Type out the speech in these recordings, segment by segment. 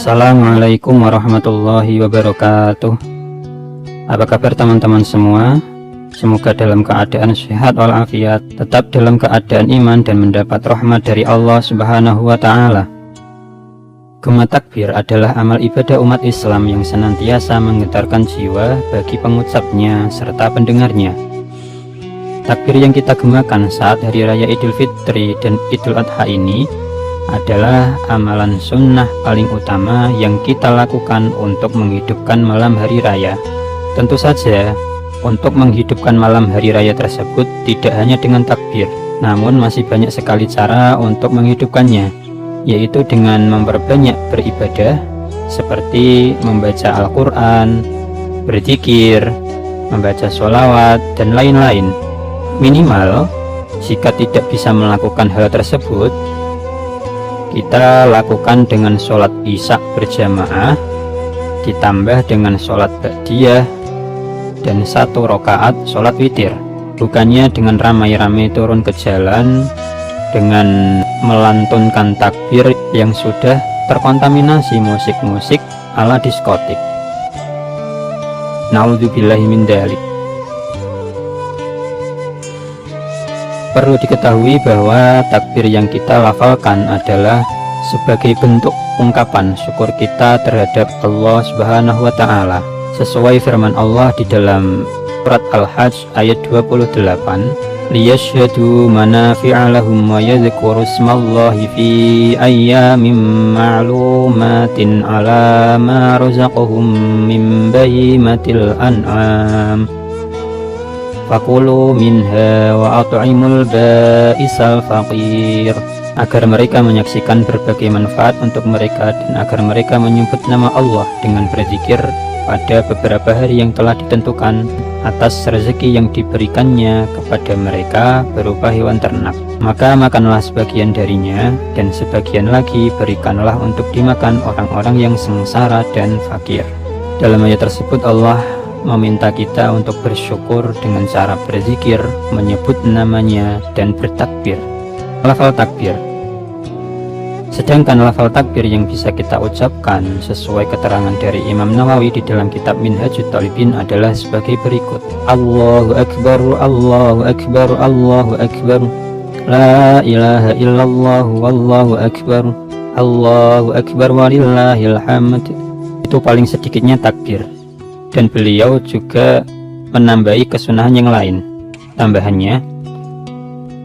Assalamualaikum warahmatullahi wabarakatuh. Apa kabar teman-teman semua? Semoga dalam keadaan sehat walafiat, tetap dalam keadaan iman dan mendapat rahmat dari Allah Subhanahu wa Ta'ala. Gema takbir adalah amal ibadah umat Islam yang senantiasa menggetarkan jiwa bagi pengucapnya serta pendengarnya. Takbir yang kita gemakan saat Hari Raya Idul Fitri dan Idul Adha ini adalah amalan sunnah paling utama yang kita lakukan untuk menghidupkan malam hari raya. Tentu saja, untuk menghidupkan malam hari raya tersebut tidak hanya dengan takbir, namun masih banyak sekali cara untuk menghidupkannya, yaitu dengan memperbanyak beribadah seperti membaca Al-Quran, berzikir, membaca sholawat, dan lain-lain. Minimal, jika tidak bisa melakukan hal tersebut, kita lakukan dengan sholat isya berjamaah ditambah dengan sholat ba'diyah dan 1 rakaat sholat witir, bukannya dengan ramai-ramai turun ke jalan dengan melantunkan takbir yang sudah terkontaminasi musik-musik ala diskotik. Na'udzubillahi min dzalik. Perlu diketahui bahwa takbir yang kita lafalkan adalah sebagai bentuk ungkapan syukur kita terhadap Allah Subhanahu wa Ta'ala, sesuai firman Allah di dalam surat Al-Hajj ayat 28, liyashhadu manafi'a lahum wa yadhkuru ismallahi fi ayyamin ma'lumatin ala ma razaqahum min bahimatil an'am fakulu minha wa at'imul ba'isal faqir, agar mereka menyaksikan berbagai manfaat untuk mereka dan agar mereka menyebut nama Allah dengan berzikir pada beberapa hari yang telah ditentukan atas rezeki yang diberikannya kepada mereka berupa hewan ternak. Maka makanlah sebagian darinya dan sebagian lagi berikanlah untuk dimakan orang-orang yang sengsara dan fakir. Dalam ayat tersebut Allah meminta kita untuk bersyukur dengan cara berzikir, menyebut namanya, dan bertakbir. Lafal takbir. Sedangkan lafal takbir yang bisa kita ucapkan sesuai keterangan dari Imam Nawawi di dalam kitab Minhajut Thalibin adalah sebagai berikut: Allahu Akbar, Allahu Akbar, Allahu Akbar, La ilaha illallah, Wallahu Akbar, Allahu Akbar walillahil hamd. Itu paling sedikitnya takbir. Dan beliau juga menambahi kesunahan yang lain. Tambahannya,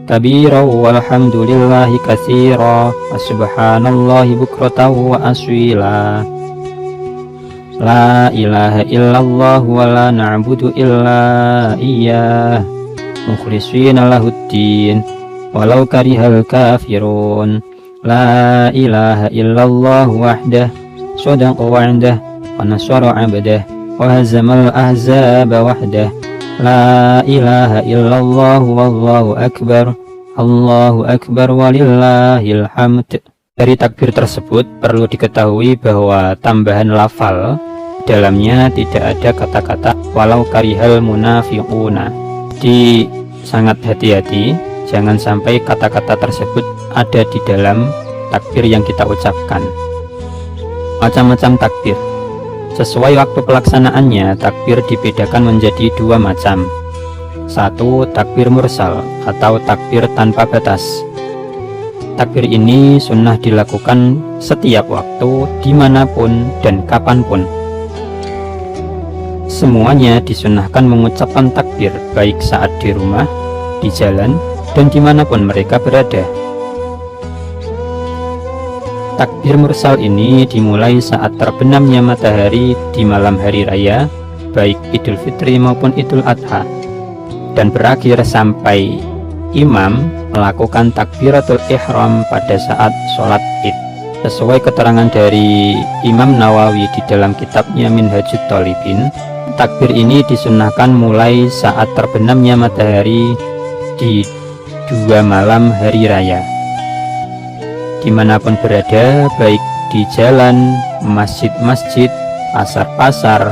kabira walhamdulillahi katsira wa subhanallahi bukratan wa aswila, la ilaha illallah wa la na'budu illa iyyah mukhlishina lahuddin walau karihal kafirun, la ilaha illallah wahdah sadaqa wa'dah wa nasara 'abdah wa hazamal ahzaba wahdah, la ilaha illallah wallahu akbar, Allahu akbar walillahil hamd. Dari takbir tersebut perlu diketahui bahwa tambahan lafal dalamnya tidak ada kata-kata walau karihal munafiquna. Jadi sangat hati-hati, jangan sampai kata-kata tersebut ada di dalam takbir yang kita ucapkan. Macam-macam takbir. Sesuai waktu pelaksanaannya, takbir dibedakan menjadi 2 macam. 1. Takbir mursal atau takbir tanpa batas. Takbir ini sunnah dilakukan setiap waktu, dimanapun dan kapanpun. Semuanya disunnahkan mengucapkan takbir, baik saat di rumah, di jalan, dan dimanapun mereka berada. Takbir mursal ini dimulai saat terbenamnya matahari di malam hari raya, baik Idul Fitri maupun Idul Adha, dan berakhir sampai imam melakukan takbiratul ihram pada saat sholat id. Sesuai keterangan dari Imam Nawawi di dalam kitabnya Minhajut Thalibin, takbir ini disunnahkan mulai saat terbenamnya matahari di 2 malam hari raya. Dimanapun berada, baik di jalan, masjid-masjid, pasar-pasar,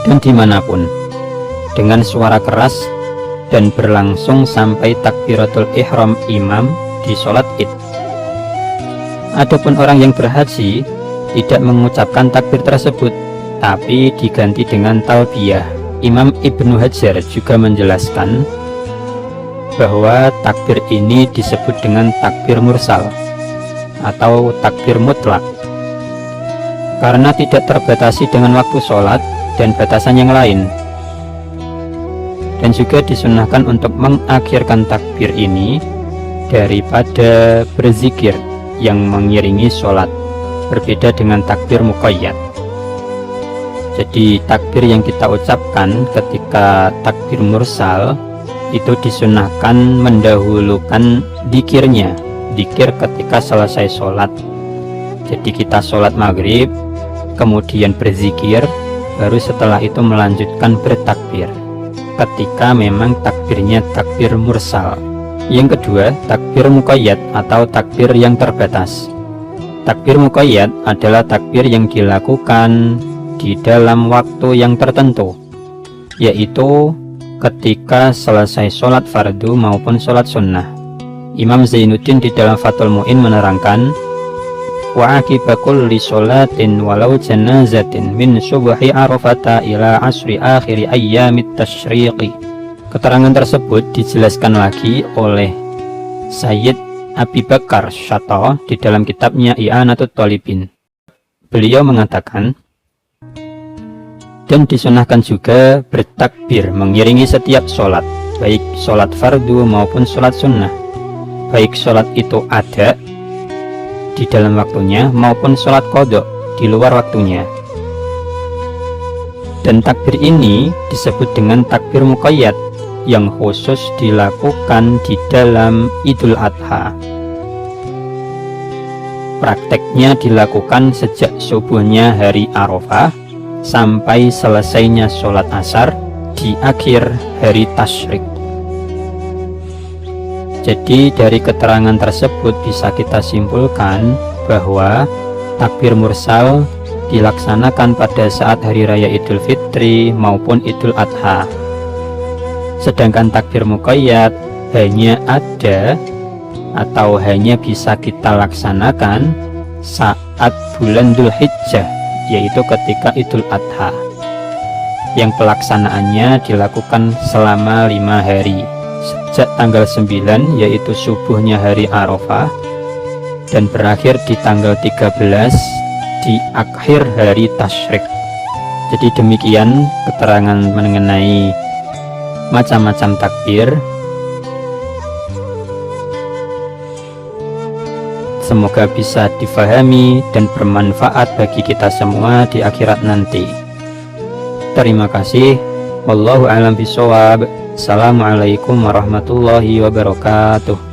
dan dimanapun, dengan suara keras dan berlangsung sampai takbiratul ihram imam di sholat id. Adapun orang yang berhaji tidak mengucapkan takbir tersebut, tapi diganti dengan talbiyah. Imam Ibnu Hajar juga menjelaskan bahwa takbir ini disebut dengan takbir mursal atau takbir mutlak karena tidak terbatasi dengan waktu sholat dan batasan yang lain. Dan juga disunahkan untuk mengakhirkan takbir ini daripada berzikir yang mengiringi sholat, berbeda dengan takbir muqayyad. Jadi takbir yang kita ucapkan ketika takbir mursal itu disunahkan mendahulukan dikirnya, dikir ketika selesai sholat. Jadi kita sholat maghrib kemudian berzikir, baru setelah itu melanjutkan bertakbir ketika memang takbirnya takbir mursal. Yang kedua, takbir muqayyad atau takbir yang terbatas. Takbir muqayyad adalah takbir yang dilakukan di dalam waktu yang tertentu, yaitu ketika selesai sholat fardu maupun sholat sunnah. Imam Zainuddin di dalam Fathul Mu'in menerangkan, wa aqiba kulli sholatin walau janazatin min subhi arafata ila asri akhiri ayyamit tasyriqi. Keterangan tersebut dijelaskan lagi oleh Sayyid Abi Bakar Syato di dalam kitabnya I'anatut Thalibin. Beliau mengatakan, dan disunahkan juga bertakbir mengiringi setiap sholat, baik sholat fardu maupun sholat sunnah, baik sholat itu ada di dalam waktunya maupun sholat qadha di luar waktunya. Dan takbir ini disebut dengan takbir muqayyad yang khusus dilakukan di dalam Idul Adha. Prakteknya dilakukan sejak subuhnya hari Arafah sampai selesainya sholat asar di akhir hari tasyrik. Jadi dari keterangan tersebut bisa kita simpulkan bahwa takbir mursal dilaksanakan pada saat hari raya Idul Fitri maupun Idul Adha. Sedangkan takbir muqayyad hanya ada atau hanya bisa kita laksanakan saat bulan Dzulhijjah, yaitu ketika Idul Adha, yang pelaksanaannya dilakukan selama 5 hari sejak tanggal 9 yaitu subuhnya hari Arafah dan berakhir di tanggal 13 di akhir hari tasyrik. Jadi demikian keterangan mengenai macam-macam takbir. Semoga bisa difahami dan bermanfaat bagi kita semua di akhirat nanti. Terima kasih. Wallahu a'lam bishawab. Assalamualaikum warahmatullahi wabarakatuh.